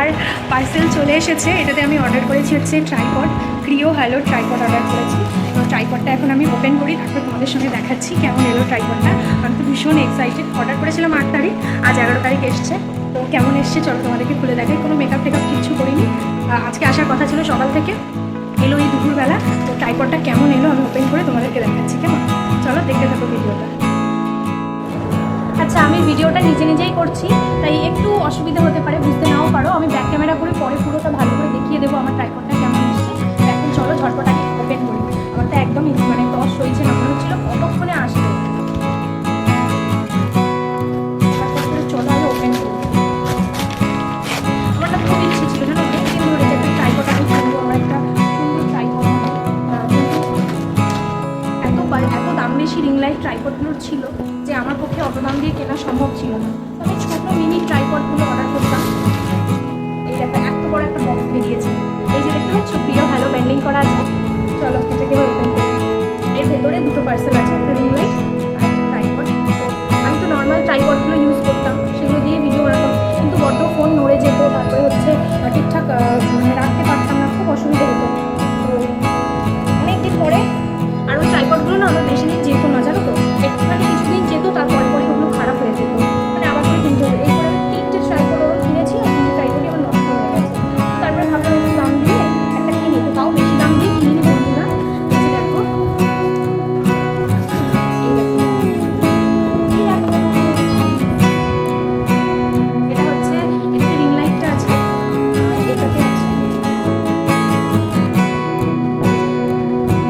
আমার পার্সেল চলে এসেছে। এটাতে আমি অর্ডার করেছি হচ্ছে tripod, cryo hello tripod order করেছি। তো ট্রাইপডটা এখন আমি ওপেন করি, তারপর তোমাদের সঙ্গে দেখাচ্ছি কেমন এলো ট্রাইপডটা। আমি তো ভীষণ এক্সাইটেড। অর্ডার করেছিলাম 8 তারিখ, আজ 11 তারিখ এসছে। তো কেমন এসছে চলো তোমাদেরকে খুলে দেখাই। কোনো মেকআপ টেকআপ কিচ্ছু করিনি, আজকে আসার কথা ছিল সকাল থেকে, এলো এই দুপুরবেলা। তো ট্রাইপডটা কেমন এলো আমি ওপেন করে তোমাদেরকে দেখাচ্ছি, কেমন? চলো দেখতে থাকো ভিডিওটা। আচ্ছা, আমি ভিডিওটা নিজেই করছি, তাই একটু অসুবিধা হতে পারে, বুঝতে নাও পারো। আমি ব্যাক ক্যামেরা করে পরে পুরোটা ভালো করে দেখিয়ে দেবো আমার ট্রাইপডটা কেমন এসছে। এখন চলো ঝটপট আগে ওপেন করি। আমার তো একদম মানে টস হয়েছে না, মনে হচ্ছিলো কতক্ষণে আসবে। চলো আগে ওপেন করি। আমার তো খুব ইচ্ছে ছিল না, অনেকদিন ধরে যে একটা ট্রাইপড আমি কিনবো, আমার একটা সুন্দর ট্রাইপড। এত দাম বেশি রিং লাইট ট্রাইপডগুলোর ছিল যে আমার পক্ষে অত দাম দিয়ে কেনা সম্ভব ছিল না। আমি ছোটো মিনি ট্রাইপডগুলো অর্ডার করতাম। এই একটা এত বড় একটা বক্স বেরিয়েছে, এই যে দেখতে পাচ্ছ প্রিয় হ্যালো ব্যান্ডিং করা আছে। চলো এটাকে ওপেন করি। এর ভেতরে দুটো পার্সেল আছে, একটা রিং লাইট আর একটা ট্রাইপড। আমি তো নর্মাল ট্রাইপডগুলো ইউজ করতাম, সেগুলো দিয়ে ভিডিও বানাতাম, কিন্তু বড্ড ফোন নড়ে যেত, তারপরে হচ্ছে ঠিকঠাক মানে রাখতে পারতাম না, খুব অসুবিধা হতো। তো অনেকদিন পরে, আর ওই ট্রাইপডগুলো না আমার বেশি দিন যেত না, জানো তো, একটুখানি কিছুদিন যেত, তারপরে পরে ওগুলো খারাপ হয়ে যেত, মানে আবার করে কিনতে হতো। এই করে আমি 3টে ট্রাইপড ওরা কিনেছি, আর 3টে ট্রাইপডই আমার নষ্ট হয়ে গেছে। তারপরে ভাবলাম একটু দাম দিয়ে একটা কিনি, তো তাও বেশি দাম দিয়ে কিনিনি বন্ধুরা। এই যে দেখো, এটা হচ্ছে, এটাতে রিং লাইটটা আছে, এটাতে আছে,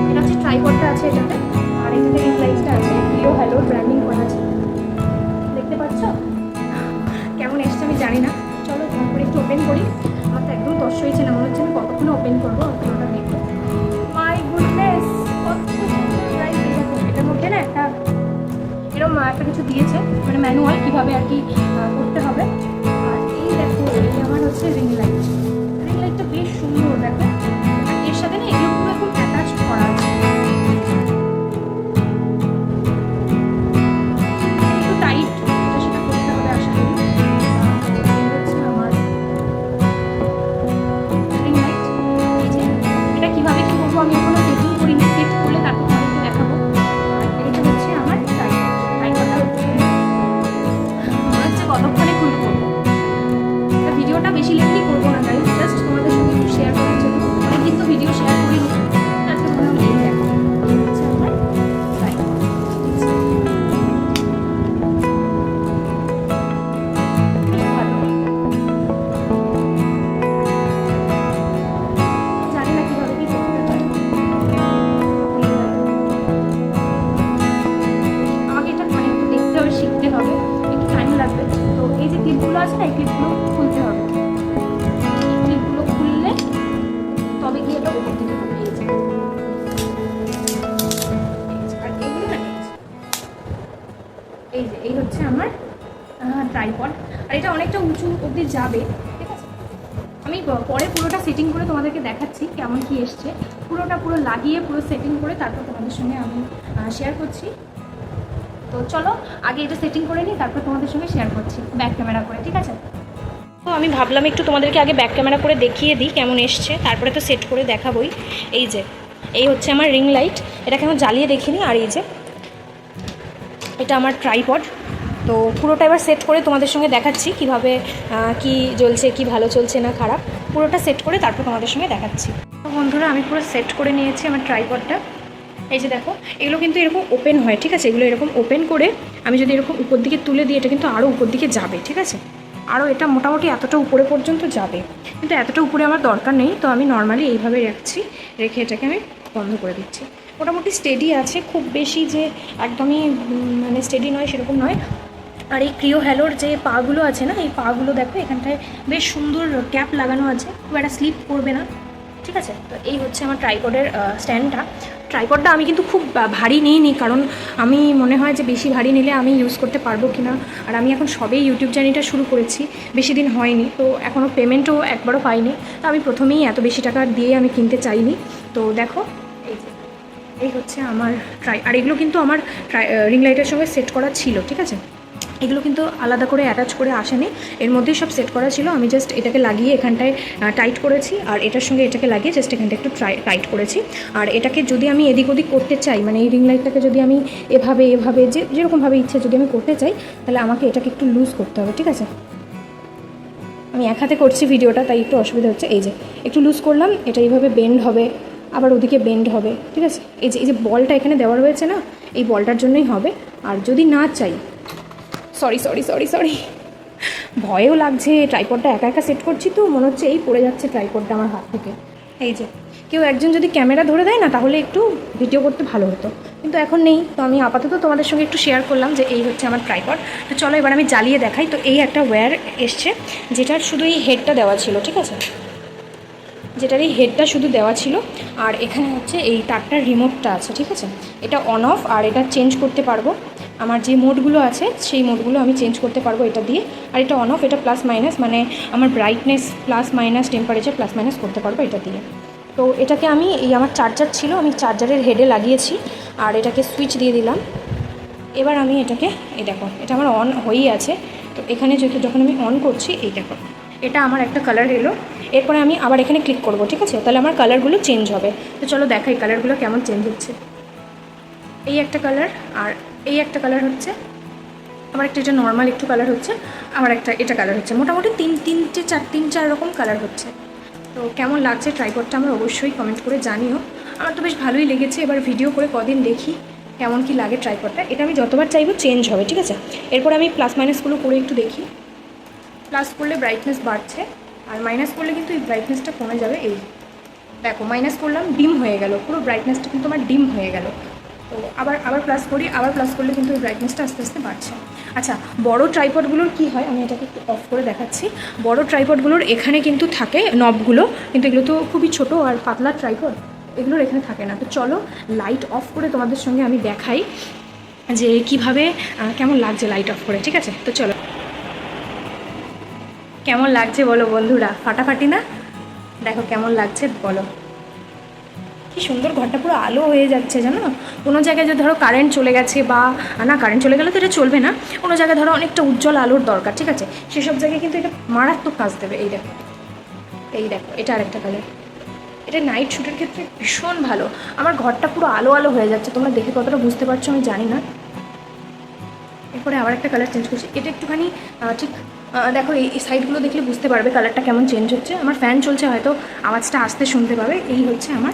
এটা হচ্ছে ট্রাইপডটা আছে এটাতে, আর এটাতে রিং লাইটটা আছে, প্রিয় হ্যালো ব্র্যান্ডিং করা আছে। দেখতে পাচ্ছ কেমন এসছে আমি জানি না। চলো তারপরে একটু ওপেন করি। আমার তো একদম তস হয়েছে না, মনে হচ্ছে আমি কতক্ষণ ওপেন করবো ওটা দেখো। মাই গুডনেস, কত সুন্দর গাইস। দেখো এটার মধ্যে না একটা এরকম একটা কিছু দিয়েছে, মানে ম্যানুয়াল কীভাবে আর কি করতে হবে। আর এই দেখো, এই আমার হচ্ছে রিং লাইট। রিং লাইটটা বেশ সুন্দর দেখো, আর এর সাথে না এগুলো পুরো এখন অ্যাটাচ করা আছে। একটু টাইট, এটা সেটা করতে হবে আশা করি। এই হচ্ছে আমার রিং লাইট। এই যে এটা কীভাবে কী করবো আমি এখনো সেটিং করিনি, সেট করলে তারপর তোমাদেরকে দেখাবো। আর এটা হচ্ছে আমার ট্রাইপডটা হচ্ছে, মনে হচ্ছে কতক্ষণে খুলবো। ভিডিওটা বেশি লেন্থি করবো না গাইস, জাস্ট তোমাদের সঙ্গে একটু শেয়ার করার জন্য। অনেকদিন তো ভিডিও শেয়ার করিনি, তারপর বললাম এই দেখো, এই হচ্ছে আমার ট্রাইপড। ভালো, জানি না কীভাবে কী করতে হয়। আমাকে এটা মানে একটু দেখতে হবে, শিখতে হবে, একটু টাইম লাগবে। তো এই যে ক্লিপগুলো আছে না, এই ক্লিপগুলো খুলতে হবে। এই ক্লিপগুলো খুললে তবে গিয়ে এটা ওপর দিতে হবে। এই যে আর এইগুলো না, এই যে এই হচ্ছে আমার ট্রাইপড। আর এটা অনেকটা উঁচু অবধি যাবে, ঠিক আছে। আমি পরে পুরোটা সেটিং করে তোমাদেরকে দেখাচ্ছি কেমন কি এসছে। পুরো লাগিয়ে পুরো সেটিং করে তারপর তোমাদের সঙ্গে আমি শেয়ার করছি। তো চলো আগে এটা সেটিং করে নিই, তারপর তোমাদের সঙ্গে শেয়ার করছি ব্যাক ক্যামেরা করে, ঠিক আছে। তো আমি ভাবলাম একটু তোমাদেরকে আগে ব্যাক ক্যামেরা করে দেখিয়ে দিই কেমন এসছে, তারপরে তো সেট করে দেখাবোই। এই যে এই হচ্ছে আমার রিং লাইট, এটাকে আমি জ্বালিয়ে দেখিনি। আর এই যে এটা আমার ট্রাইপড। তো পুরোটা এবার সেট করে তোমাদের সঙ্গে দেখাচ্ছি কীভাবে কি জ্বলছে, কি ভালো চলছে না খারাপ, পুরোটা সেট করে তারপর তোমাদের সঙ্গে দেখাচ্ছি। তো বন্ধুরা আমি পুরো সেট করে নিয়েছি আমার ট্রাইপডটা। এই যে দেখো, এগুলো কিন্তু এরকম ওপেন হয়, ঠিক আছে। এগুলো এরকম ওপেন করে আমি যদি এরকম উপর দিকে তুলে দিই, এটা কিন্তু আরও উপর দিকে যাবে, ঠিক আছে। আরও এটা মোটামুটি এতটা উপরে পর্যন্ত যাবে, কিন্তু এতটা উপরে আমার দরকার নেই। তো আমি নর্মালি এইভাবে রাখছি, রেখে এটাকে আমি বন্ধ করে দিচ্ছি। মোটামুটি স্টেডি আছে, খুব বেশি যে একদমই মানে স্টেডি নয় সেরকম নয়। আর এই ক্রিও হ্যালোর যে পাগুলো আছে না, এই পাগুলো দেখো এখানটায় বেশ সুন্দর ক্যাপ লাগানো আছে, খুব একটা স্লিপ করবে না, ঠিক আছে। তো এই হচ্ছে আমার ট্রাইপডের স্ট্যান্ডটা। ট্রাইপডটা আমি কিন্তু খুব ভারী নিইনি, কারণ আমি মনে হয় যে বেশি ভারী নিলে আমি ইউজ করতে পারবো কি না। আর আমি এখন সবেই ইউটিউব জার্নিটা শুরু করেছি, বেশি দিন হয়নি, তো এখনও পেমেন্টও একবারও পাইনি। তো আমি প্রথমেই এত বেশি টাকা দিয়ে আমি কিনতে চাইনি। তো দেখো এই যে এই হচ্ছে আমার আর এগুলো কিন্তু আমার রিং লাইটের সঙ্গে সেট করা ছিল, ঠিক আছে। এগুলো কিন্তু আলাদা করে অ্যাটাচ করে আসেনি, এর মধ্যেই সব সেট করা ছিল। আমি জাস্ট এটাকে লাগিয়ে এখানটায় টাইট করেছি, আর এটার সঙ্গে এটাকে লাগিয়ে জাস্ট এখানটা একটু টাইট করেছি। আর এটাকে যদি আমি এদিক ওদিক করতে চাই, মানে এই রিং লাইটটাকে যদি আমি এভাবে এভাবে যেরকমভাবে ইচ্ছে যদি আমি করতে চাই, তাহলে আমাকে এটাকে একটু লুজ করতে হবে, ঠিক আছে। আমি এক হাতে করছি ভিডিওটা, তাই একটু অসুবিধা হচ্ছে। এই যে একটু লুজ করলাম, এটা এইভাবে বেন্ড হবে, আবার ওদিকে বেন্ড হবে, ঠিক আছে। এই যে বলটা এখানে দেওয়া রয়েছে না, এই বলটার জন্যই হবে। আর যদি না চাই, সরি সরি সরি সরি, ভয়ও লাগছে, ট্রাইপডটা একা একা সেট করছি তো মনে হচ্ছে এই পড়ে যাচ্ছে ট্রাইপডটা আমার হাত থেকে। এই যে কেউ একজন যদি ক্যামেরা ধরে দেয় না, তাহলে একটু ভিডিও করতে ভালো হতো, কিন্তু এখন নেই। তো আমি আপাতত তোমাদের সঙ্গে একটু শেয়ার করলাম যে এই হচ্ছে আমার ট্রাইপড। তো চলো এবার আমি জ্বালিয়ে দেখাই। তো এই একটা ওয়্যার এসছে, যেটার শুধু এই হেডটা দেওয়া ছিল, ঠিক আছে, যেটার এই হেডটা শুধু দেওয়া ছিল। আর এখানে হচ্ছে এই তারটার রিমোটটা আছে, ঠিক আছে। এটা অন অফ, আর এটা চেঞ্জ করতে পারবো। আমার যে মোডগুলো আছে সেই মোডগুলো আমি চেঞ্জ করতে পারবো এটা দিয়ে। আর এটা অন অফ, এটা প্লাস মাইনাস, মানে আমার brightness plus minus, temperature plus minus করতে পারবো এটা দিয়ে। তো এটাকে আমি এই আমার চার্জার ছিল, আমি চার্জারের হেডে লাগিয়েছি, আর এটাকে সুইচ দিয়ে দিলাম। এবার আমি এটাকে, এই দেখো এটা আমার অন হয়েই আছে। তো এখানে যখন আমি অন করছি, এই দেখো এটা আমার একটা কালার এলো। এরপরে আমি আবার এখানে ক্লিক করব, ঠিক আছে, তাহলে আমার কালারগুলো চেঞ্জ হবে। তো চলো দেখাই কালারগুলো কেমন চেঞ্জ হচ্ছে। এই একটা কালার, আর এই একটা কালার হচ্ছে, আমার একটা এটা নর্মাল একটু কালার হচ্ছে, আমার একটা এটা কালার হচ্ছে, মোটামুটি তিন চার রকম কালার হচ্ছে। তো কেমন লাগছে ট্রাইপডটা আমার অবশ্যই কমেন্ট করে জানিও। আমার তো বেশ ভালোই লেগেছে। এবার ভিডিও করে কদিন দেখি কেমন কি লাগে ট্রাইপডটা। এটা আমি যতবার চাইবো চেঞ্জ হবে, ঠিক আছে। এরপর আমি প্লাস মাইনাসগুলো করে একটু দেখি। প্লাস করলে ব্রাইটনেস বাড়ছে, আর মাইনাস করলে কিন্তু এই ব্রাইটনেসটা কমে যাবে। এই দেখো মাইনাস করলাম, ডিম হয়ে গেল, পুরো ব্রাইটনেসটা কিন্তু আমার ডিম হয়ে গেল। তো আবার প্লাস করি, আবার প্লাস করলে কিন্তু এই ব্রাইটনেসটা আস্তে আস্তে বাড়ছে। আচ্ছা, বড় ট্রাইপডগুলোর কী হয়, আমি এটাকে একটু অফ করে দেখাচ্ছি। বড় ট্রাইপডগুলোর এখানে কিন্তু থাকে নবগুলো, কিন্তু এগুলো তো খুবই ছোট আর পাতলা ট্রাইপড, এগুলোর এখানে থাকে না। তো চলো লাইট অফ করে তোমাদের সঙ্গে আমি দেখাই যে কীভাবে কেমন লাগছে লাইট অফ করে, ঠিক আছে। তো চলো, কেমন লাগছে বলো বন্ধুরা, ফাটাফাটি না? দেখো কেমন লাগছে বলো, কি সুন্দর ঘরটা পুরো আলো হয়ে যাচ্ছে জানো। কোনো জায়গায় যদি ধরো কারেন্ট চলে গেছে, বা না কারেন্ট চলে গেলে তো এটা চলবে না, কোনো জায়গায় ধরো অনেকটা উজ্জ্বল আলোর দরকার, ঠিক আছে, সেসব জায়গায় কিন্তু এটা মারাত্মক কাজ দেবে। এই দেখো এটা আরেকটা কালার, এটা নাইট শ্যুটের ক্ষেত্রে ভীষণ ভালো। আমার ঘরটা পুরো আলো আলো হয়ে যাচ্ছে, তোমরা দেখে কতটা বুঝতে পারছো আমি জানি না। এরপরে আবার একটা কালার চেঞ্জ করছি, এটা একটুখানি ঠিক দেখো এই সাইডগুলো দেখলে বুঝতে পারবে কালারটা কেমন চেঞ্জ হচ্ছে। আমার ফ্যান চলছে, হয়তো আওয়াজটা আসতে শুনতে পাবে। এই হচ্ছে আমার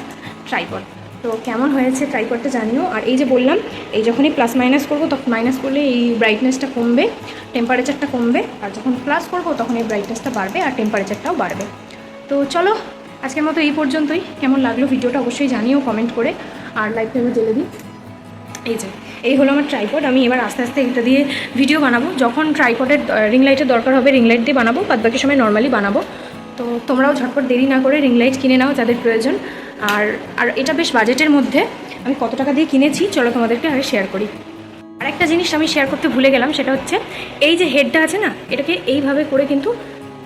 ট্রাইপড। তো কেমন হয়েছে ট্রাইপডটা জানিও। আর এই যে বললাম, এই যখনই প্লাস মাইনাস করবো, তখন মাইনাস করলে এই ব্রাইটনেসটা কমবে, টেম্পারেচারটা কমবে, আর যখন প্লাস করবো তখন এই ব্রাইটনেসটা বাড়বে আর টেম্পারেচারটাও বাড়বে। তো চলো আজকের মতো এই পর্যন্তই। কেমন লাগলো ভিডিওটা অবশ্যই জানিও কমেন্ট করে, আর লাইকটা এবার জ্বেলে দিই। এই হলো আমার ট্রাইপড। আমি এবার আস্তে আস্তে এটা দিয়ে ভিডিও বানাবো। যখন ট্রাইপডের রিং লাইটের দরকার হবে, রিং লাইট দিয়ে বানাবো, বাদ বাকি সময় নর্মালি বানাবো। তো তোমরাও ঝটপট দেরি না করে রিং লাইট কিনে নাও যাদের প্রয়োজন। আর এটা বেশ বাজেটের মধ্যে। আমি কত টাকা দিয়ে কিনেছি চলো তোমাদেরকে আগে শেয়ার করি। আরেকটা জিনিস আমি শেয়ার করতে ভুলে গেলাম, সেটা হচ্ছে এই যে হেডটা আছে না, এটাকে এইভাবে করে কিন্তু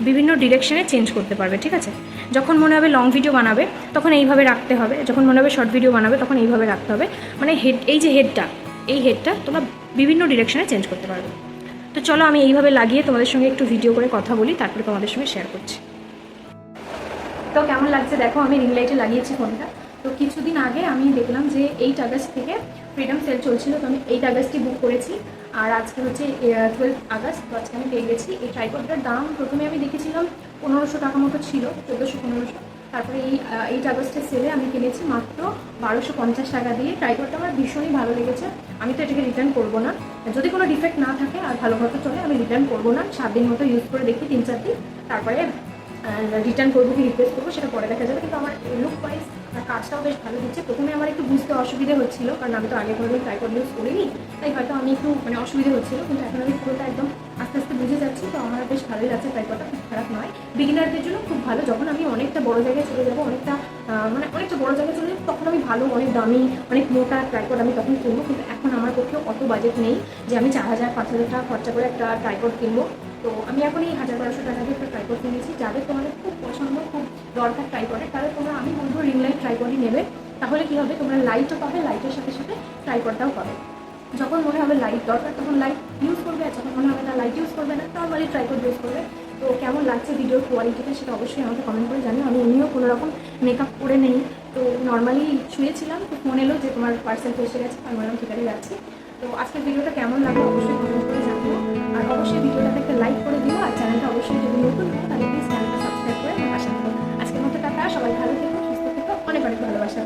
বিভিন্ন ডিরেকশনে চেঞ্জ করতে পারবে, ঠিক আছে। যখন মনে হবে লং ভিডিও বানাবে তখন এইভাবে রাখতে হবে, যখন মনে হবে শর্ট ভিডিও বানাবে তখন এইভাবে রাখতে হবে। মানে এই যে হেডটা তোমরা বিভিন্ন ডিরেকশনে চেঞ্জ করতে পারবে। তো চলো আমি এইভাবে লাগিয়ে তোমাদের সঙ্গে একটু ভিডিও করে কথা বলি, তারপরে তোমাদের সঙ্গে শেয়ার করছি। তো কেমন লাগছে দেখো, আমি রিং লাইটে লাগিয়েছি ফোনটা। তো কিছুদিন আগে আমি দেখলাম যে 8 আগস্ট থেকে ফ্রিডম সেল চলছিল, তো আমি 8 আগস্টই বুক করেছি। আর আজকে হচ্ছে 12 আগস্ট, তো আজকে আমি পেয়ে গেছি। এই ট্রাইপডটার দাম প্রথমে আমি দেখেছিলাম 1500 টাকা মতো ছিল, 1400-1500। তারপরে এই 8 আগস্টের সেলে আমি কিনেছি মাত্র 1250 টাকা দিয়ে। ট্রাইপডটা আমার ভীষণই ভালো লেগেছে। আমি তো এটাকে রিটার্ন করবো না, যদি কোনো ডিফেক্ট না থাকে আর ভালো মতো চলে আমি রিটার্ন করবো না। 7 দিন মতো ইউজ করে দেখি, 3-4 দিন, তারপরে রিটার্ন করবো কি রিপ্লেস করবো সেটা পরে দেখা যাবে। কিন্তু আমার লুক ওয়াইজ কাজটাও বেশ ভালো দিচ্ছে। প্রথমে আমার একটু বুঝতে অসুবিধে হচ্ছিল, কারণ আমি তো আগে কোনোদিন ট্রাইপড ইউজ করিনি, তাই হয়তো আমি একটু অসুবিধে হচ্ছিলো। কিন্তু এখন আমি পুরোটা একদম আস্তে আস্তে বুঝে যাচ্ছি। তো আমার বেশ ভালোই লাগছে, ট্রাইপডটা খুব খারাপ নয়, বিগিনারদের জন্য খুব ভালো। যখন আমি অনেকটা বড় জায়গায় চলে যাবো, অনেকটা বড় জায়গায় চলে যাবো, তখন আমি ভালো অনেক দামি অনেক মোটা ট্রাইপড আমি তখন কিনবো। কিন্তু এখন আমার পক্ষেও অত বাজেট নেই যে আমি 4000-5000 টাকা খরচা করে একটা ট্রাইপড কিনবো। তো আমি এখন এই 1000-1200 টাকা দিয়ে একটা ট্রাইপড কিনেছি। যাদের তোমাদের খুব পছন্দ, খুব দরকার ট্রাইপডের, তাহলে তোমরা, আমি বলবো রিং লাইট ট্রাইপডই নেবে। তাহলে কী হবে, তোমরা লাইটও পাবে, লাইটের সাথে সাথে ট্রাইপডটাও পাবে। যখন মনে হবে লাইট দরকার তখন লাইট ইউজ করবে, আর যখন মনে হবে লাইট ইউজ করবে না, নর্মালি ট্রাইপড ইউজ করবে। তো কেমন লাগছে ভিডিওর কোয়ালিটিটা সেটা অবশ্যই আমাকে কমেন্ট করে জানিও। আমি এমনিও কোনো রকম মেকআপ করে নেই, তো নর্মালি শুয়েছিলাম, তো ফোন এলো যে তোমার পার্সেল এসে গেছে, আমি বললাম ঠিক আছে যাচ্ছি। তো আজকের ভিডিওটা কেমন লাগলো অবশ্যই কমেন্ট করে জানিও, আর অবশ্যই ভিডিওটাতে একটা লাইক করে দিও, আর চ্যানেলটা অবশ্যই যদি নতুন হয় তাহলে প্লিজ চ্যানেলটা সাবস্ক্রাইব করে আমার পাশে থাকো। আজকের মতো টাটা, সবাই ভালো থেকো, সুস্থ থেকো, অনেক অনেক ভালোবাসা।